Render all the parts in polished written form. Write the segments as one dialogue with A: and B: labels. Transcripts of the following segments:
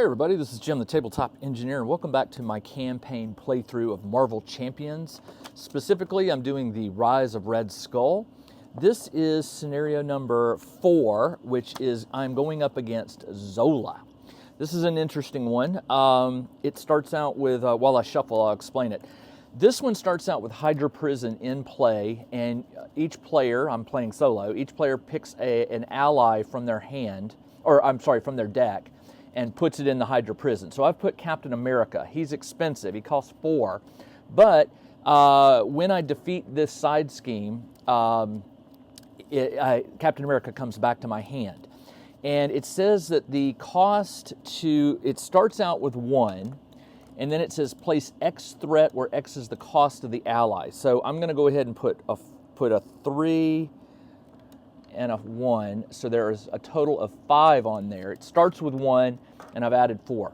A: Hey everybody, this is Jim, the Tabletop Engineer, and welcome back to my campaign playthrough of Marvel Champions. Specifically, I'm doing the Rise of Red Skull. This is scenario number 4, which is I'm going up against Zola. This is an interesting one. It starts out with, while I shuffle, I'll explain it. This one starts out with Hydra Prison in play, and each player, I'm playing solo, each player picks an ally from their hand, or I'm sorry, from their deck, and puts it in the Hydra Prison. So I've put Captain America. He's expensive. He costs 4. But when I defeat this side scheme, Captain America comes back to my hand. And it says that the cost it starts out with 1, and then it says place X threat where X is the cost of the ally. So I'm going to go ahead and put a 3 and a 1, so there is a total of 5 on there. It starts with 1, and I've added 4.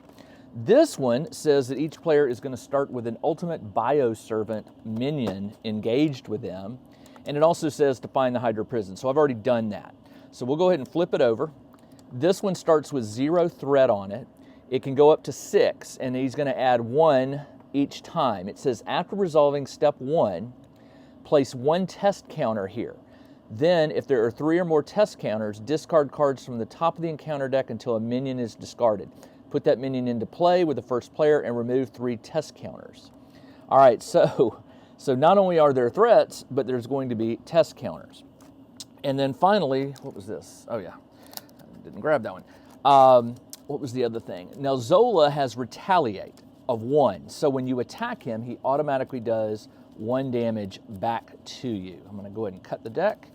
A: This one says that each player is going to start with an ultimate bioservant minion engaged with them, and it also says to find the Hydra Prison, so I've already done that. So we'll go ahead and flip it over. This one starts with 0 threat on it. It can go up to 6, and he's going to add 1 each time. It says after resolving step 1, place 1 test counter here. Then, if there are 3 or more test counters, discard cards from the top of the encounter deck until a minion is discarded. Put that minion into play with the first player and remove 3 test counters. All right, so not only are there threats, but there's going to be test counters. And then finally, what was this? Oh yeah, I didn't grab that one. What was the other thing? Now Zola has Retaliate of 1. So when you attack him, he automatically does 1 damage back to you. I'm going to go ahead and cut the deck.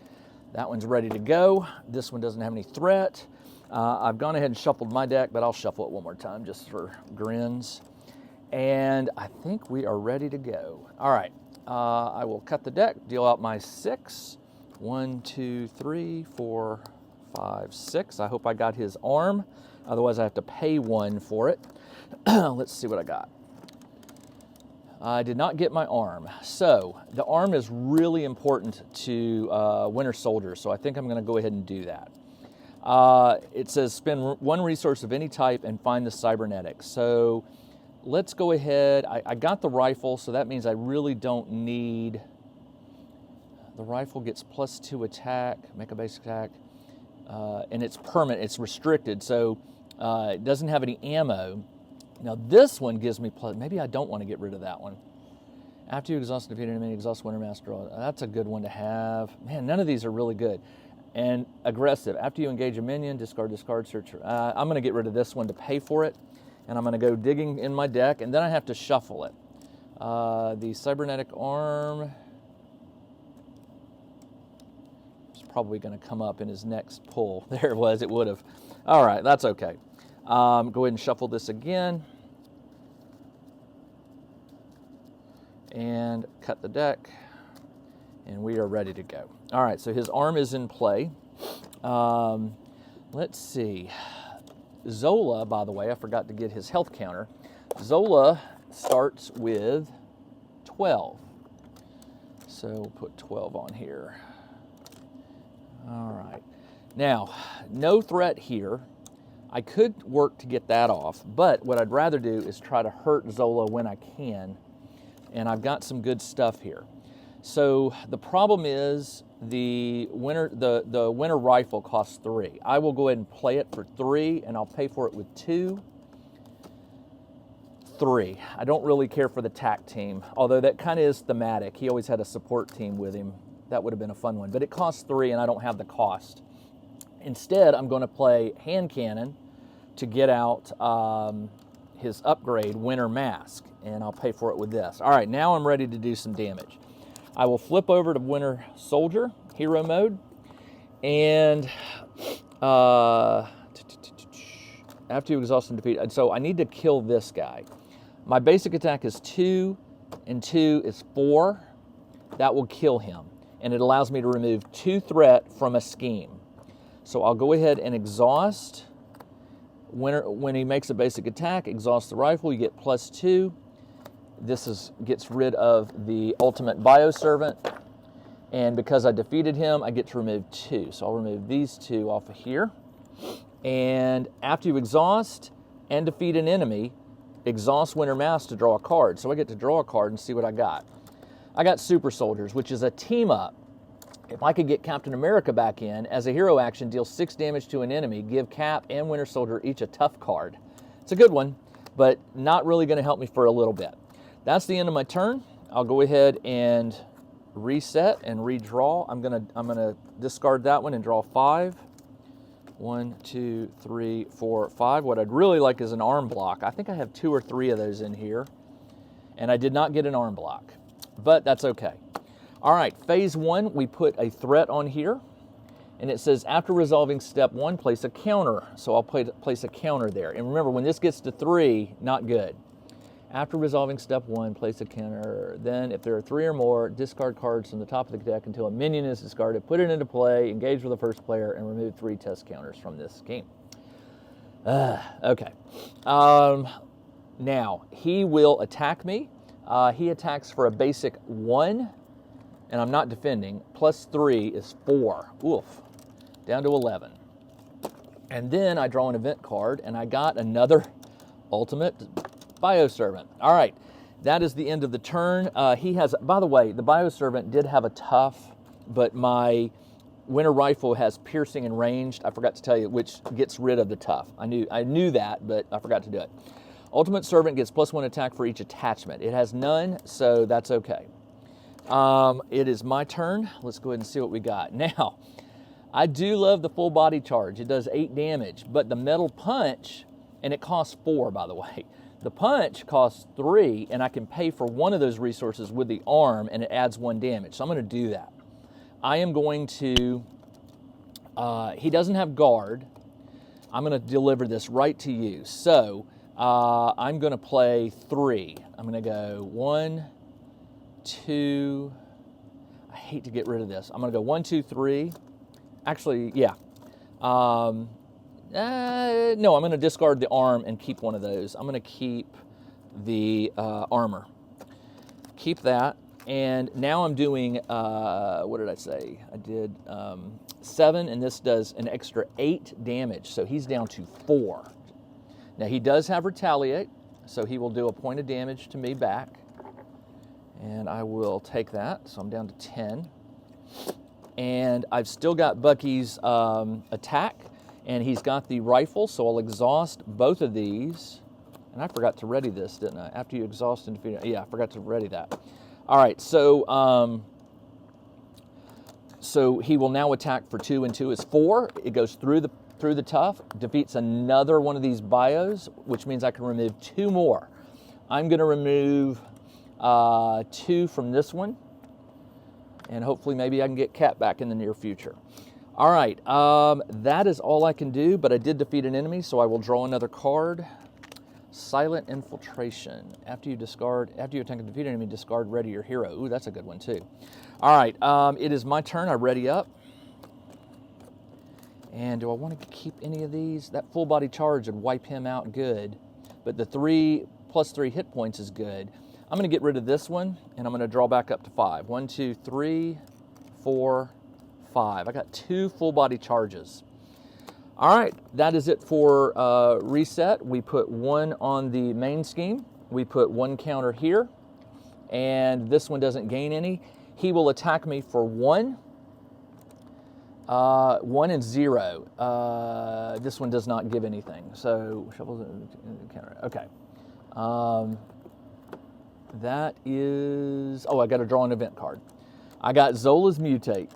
A: That one's ready to go. This one doesn't have any threat. I've gone ahead and shuffled my deck, but I'll shuffle it one more time just for grins. And I think we are ready to go. All right, I will cut the deck, deal out my 6. 1, 2, 3, 4, 5, 6. I hope I got his arm. Otherwise, I have to pay 1 for it. Let's see what I got. I did not get my arm. So the arm is really important to Winter Soldier, so I think I'm going to go ahead and do that. It says spend 1 resource of any type and find the cybernetic. So let's go ahead. I got the rifle, so that means I really don't need... The rifle gets +2 attack, make a basic attack, and it's permanent, it's restricted, so it doesn't have any ammo. Now this one gives me maybe I don't want to get rid of that one. After you exhaust and defeat an enemy, exhaust Winter Master. That's a good one to have. Man, none of these are really good. And aggressive. After you engage a minion, discard, search. I'm going to get rid of this one to pay for it. And I'm going to go digging in my deck, and then I have to shuffle it. The cybernetic arm is probably going to come up in his next pull. There it was. It would have. All right, that's okay. Go ahead and shuffle this again. And cut the deck. And we are ready to go. All right, so his arm is in play. Let's see. Zola, by the way, I forgot to get his health counter. Zola starts with 12. So we'll put 12 on here. All right. Now, no threat here. I could work to get that off, but what I'd rather do is try to hurt Zola when I can, and I've got some good stuff here. So the problem is the winter rifle costs 3. I will go ahead and play it for 3, and I'll pay for it with 2. 3. I don't really care for the TAC team, although that kind of is thematic. He always had a support team with him. That would have been a fun one, but it costs 3, and I don't have the cost. Instead, I'm going to play hand cannon to get out his upgrade, Winter Mask, and I'll pay for it with this. All right, now I'm ready to do some damage. I will flip over to Winter Soldier, hero mode, and after you exhaust and defeat, so I need to kill this guy. My basic attack is 2, and 2 is 4. That will kill him, and it allows me to remove 2 threat from a scheme. So I'll go ahead and exhaust. When he makes a basic attack, exhaust the rifle, you get +2. This gets rid of the ultimate bioservant. And because I defeated him, I get to remove 2. So I'll remove these 2 off of here. And after you exhaust, and defeat an enemy, exhaust Winter Mass to draw a card. So I get to draw a card and see what I got. I got Super Soldiers, which is a team up. If I could get Captain America back in, as a hero action, deal 6 damage to an enemy, give Cap and Winter Soldier each a tough card. It's a good one, but not really going to help me for a little bit. That's the end of my turn. I'll go ahead and reset and redraw. I'm gonna discard that one and draw 5. 1, 2, 3, 4, 5. What I'd really like is an arm block. I think I have 2 or 3 of those in here, and I did not get an arm block, but that's okay. All right, phase 1, we put a threat on here, and it says after resolving step 1, place a counter. So I'll place a counter there. And remember, when this gets to 3, not good. After resolving step 1, place a counter. Then, if there are 3 or more, discard cards from the top of the deck until a minion is discarded. Put it into play, engage with the first player, and remove 3 test counters from this game. Okay. Now, he will attack me. He attacks for a basic 1, and I'm not defending. Plus 3 is 4. Oof. Down to 11. And then I draw an event card, and I got another ultimate Bioservant. All right, that is the end of the turn. He has, by the way, the Bioservant did have a tough, but my Winter Rifle has piercing and ranged. I forgot to tell you, which gets rid of the tough. I knew that, but I forgot to do it. Ultimate Servant gets +1 attack for each attachment. It has none, so that's okay. It is my turn. Let's go ahead and see what we got. Now, I do love the full body charge. It does 8 damage, but the metal punch, and it costs 4, by the way. The punch costs 3, and I can pay for one of those resources with the arm, and it adds 1 damage. So I'm going to do that. I am going to, he doesn't have guard. I'm going to deliver this right to you. So I'm going to play 3. I'm going to go 1, 2, I hate to get rid of this. I'm going to go 1, 2, 3. Actually, yeah. No, I'm going to discard the arm and keep one of those. I'm going to keep the armor. Keep that. And now I'm doing, what did I say? I did 7, and this does an extra 8 damage. So he's down to 4. Now he does have Retaliate, so he will do a point of damage to me back. And I will take that. So I'm down to 10. And I've still got Bucky's attack. And he's got the rifle, so I'll exhaust both of these. And I forgot to ready this, didn't I? After you exhaust and defeat, yeah, I forgot to ready that. All right, so so he will now attack for 2, and 2 is 4. It goes through the tough, defeats another one of these bios, which means I can remove 2 more. I'm going to remove 2 from this one, and hopefully maybe I can get Cat back in the near future. All right, that is all I can do, but I did defeat an enemy, so I will draw another card. Silent Infiltration. After you attack and defeat an enemy, discard ready your hero. Ooh, that's a good one too. All right, it is my turn. I ready up. And do I want to keep any of these? That full body charge would wipe him out good, but the +3 hit points is good. I'm going to get rid of this one, and I'm going to draw back up to 5. 1, 2, 3, 4, 5. I got 2 full body charges. All right, that is it for reset. We put 1 on the main scheme. We put 1 counter here, and this one doesn't gain any. He will attack me for 1. 1 and 0. This one does not give anything. So shovels counter. Okay. That is. Oh, I got to draw an event card. I got Zola's Mutate.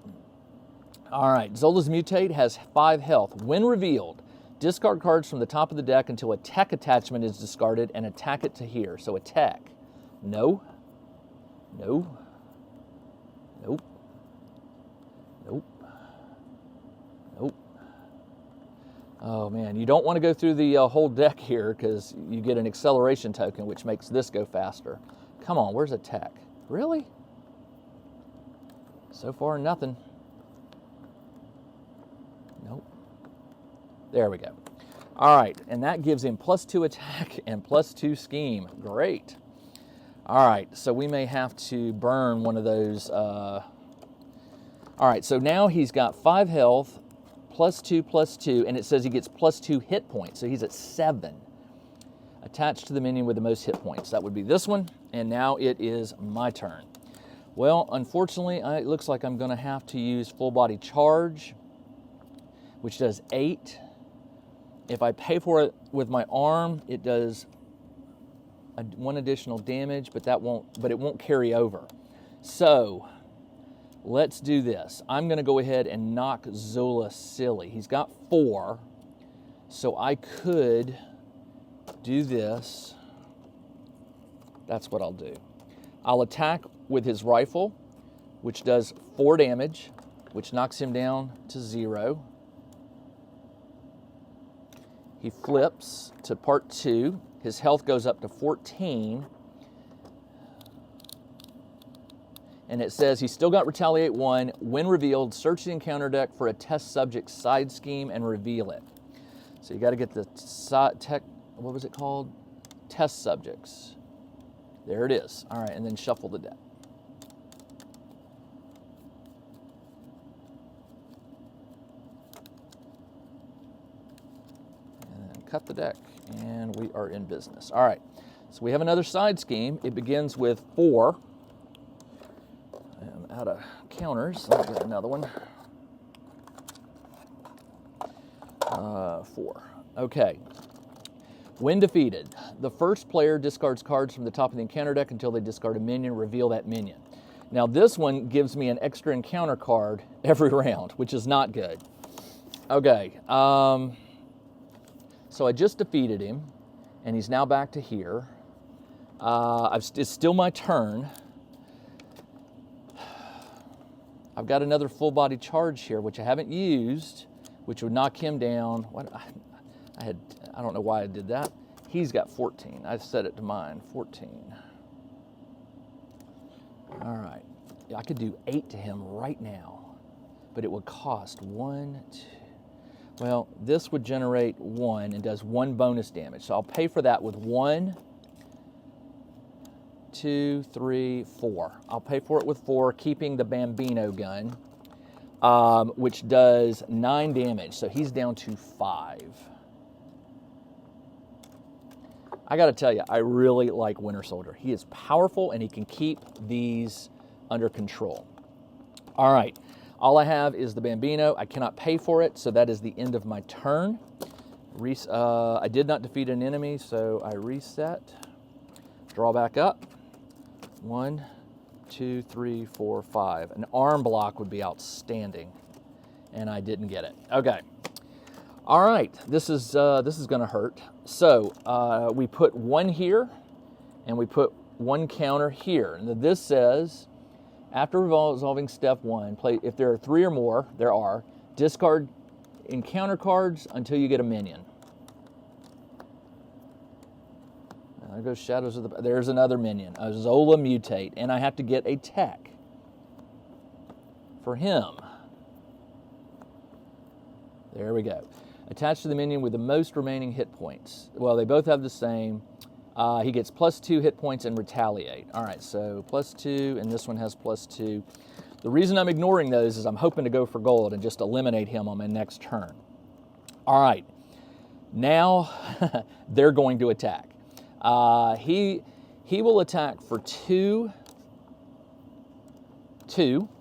A: All right, Zola's Mutate has 5 health. When revealed, discard cards from the top of the deck until a tech attachment is discarded and attack it to here. So attack. No. No. Nope. Nope. Nope. Oh man, you don't want to go through the whole deck here because you get an acceleration token which makes this go faster. Come on, where's attack? Really? So far, nothing. Nope. There we go. All right, and that gives him +2 attack and +2 scheme. Great. All right, so we may have to burn one of those. All right, so now he's got 5 health, +2, +2, and it says he gets +2 hit points, so he's at 7. Attached to the minion with the most hit points. That would be this one, and now it is my turn. Well, unfortunately, it looks like I'm going to have to use full body charge, which does 8. If I pay for it with my arm, it does 1 additional damage, but it won't carry over. So let's do this. I'm going to go ahead and knock Zola silly. He's got 4, so I could do this. That's what I'll do. I'll attack with his rifle, which does 4 damage, which knocks him down to 0. He flips to part 2. His health goes up to 14. And it says he's still got Retaliate 1. When revealed, search the encounter deck for a test subject side scheme and reveal it. So you got to get the what was it called? Test subjects. There it is. All right, and then shuffle the deck. And cut the deck, and we are in business. All right, so we have another side scheme. It begins with 4. I'm out of counters. Let's get another one. 4. Okay. When defeated, the first player discards cards from the top of the encounter deck until they discard a minion. Reveal that minion. Now this one gives me an extra encounter card every round, which is not good. Okay. So I just defeated him, and he's now back to here. It's still my turn. I've got another full body charge here, which I haven't used, which would knock him down. What I don't know why I did that. He's got 14. I set it to mine, 14. All right. I could do 8 to him right now, but it would cost 1, 2. Well, this would generate 1 and does 1 bonus damage. So I'll pay for that with 1, 2, 3, 4. I'll pay for it with 4, keeping the Bambino gun, which does 9 damage. So he's down to 5. I got to tell you, I really like Winter Soldier. He is powerful, and he can keep these under control. All right. All I have is the Bambino. I cannot pay for it, so that is the end of my turn. I did not defeat an enemy, so I reset. Draw back up. 1, 2, 3, 4, 5. An arm block would be outstanding, and I didn't get it. Okay. All right. This is going to hurt. So we put 1 here, and we put 1 counter here. And this says, after resolving step 1, play if there are 3 or more. There are. Discard encounter cards until you get a minion. There goes Shadows of the... There's another minion, a Zola mutate, and I have to get a tech for him. There we go. Attached to the minion with the most remaining hit points. Well, they both have the same. He gets +2 hit points and retaliate. All right, so +2, and this one has +2. The reason I'm ignoring those is I'm hoping to go for gold and just eliminate him on my next turn. All right, now they're going to attack. He will attack for 2.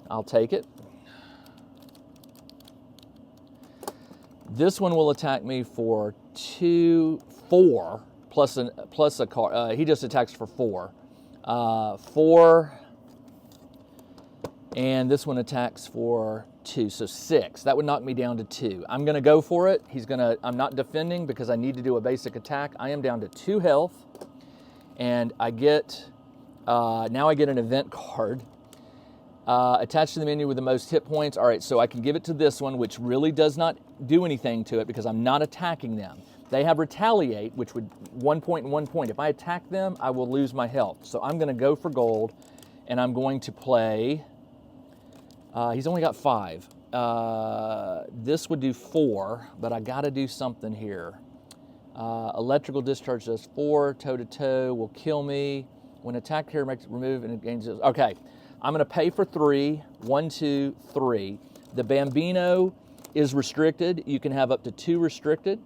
A: I'll take it. This one will attack me for 4 plus a card. He just attacks for 4. 4, and this one attacks for 2, so 6. That would knock me down to 2. I'm going to go for it. I'm not defending because I need to do a basic attack. I am down to 2 health, and I get now I get an event card. Attached to the menu with the most hit points. All right, so I can give it to this one, which really does not do anything to it because I'm not attacking them. They have retaliate, which would 1 point and 1 point. If I attack them, I will lose my health. So I'm going to go for gold, and I'm going to play. He's only got 5. This would do 4, but I got to do something here. Electrical discharge does 4. Toe-to-toe will kill me. When attack here makes remove and it gains. Okay. I'm going to pay for 3. 1, 2, 3. The Bambino is restricted. You can have up to 2 restricted.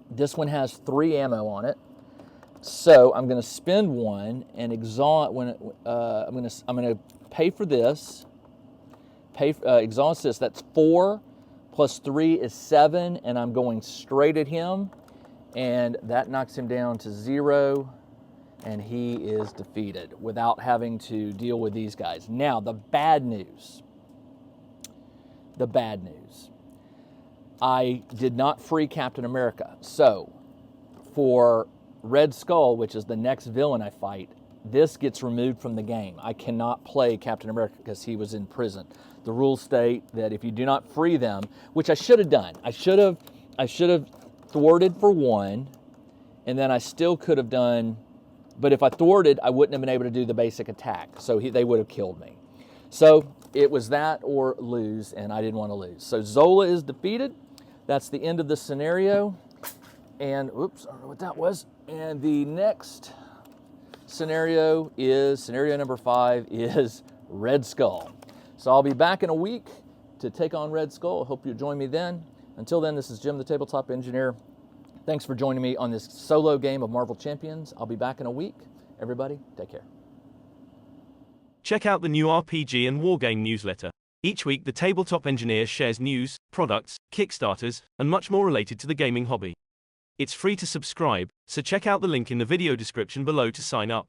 A: This one has 3 ammo on it. So I'm going to spend 1 and exhaust when I'm going to pay for this. Exhaust this. That's 4 plus 3 is 7, and I'm going straight at him, and that knocks him down to 0, and he is defeated without having to deal with these guys. Now, the bad news. The bad news. I did not free Captain America. So, for Red Skull, which is the next villain I fight, this gets removed from the game. I cannot play Captain America because he was in prison. The rules state that if you do not free them, which I should have done. I should have thwarted for 1, and then I still could have done, but if I thwarted, I wouldn't have been able to do the basic attack. So they would have killed me. So it was that or lose, and I didn't want to lose. So Zola is defeated. That's the end of the scenario. And, oops, I don't know what that was. And the next scenario number 5 is Red Skull. So I'll be back in a week to take on Red Skull. Hope you'll join me then. Until then, this is Jim, the Tabletop Engineer. Thanks for joining me on this solo game of Marvel Champions. I'll be back in a week. Everybody, take care.
B: Check out the new RPG and Wargame newsletter. Each week, the Tabletop Engineer shares news, products, Kickstarters, and much more related to the gaming hobby. It's free to subscribe, so check out the link in the video description below to sign up.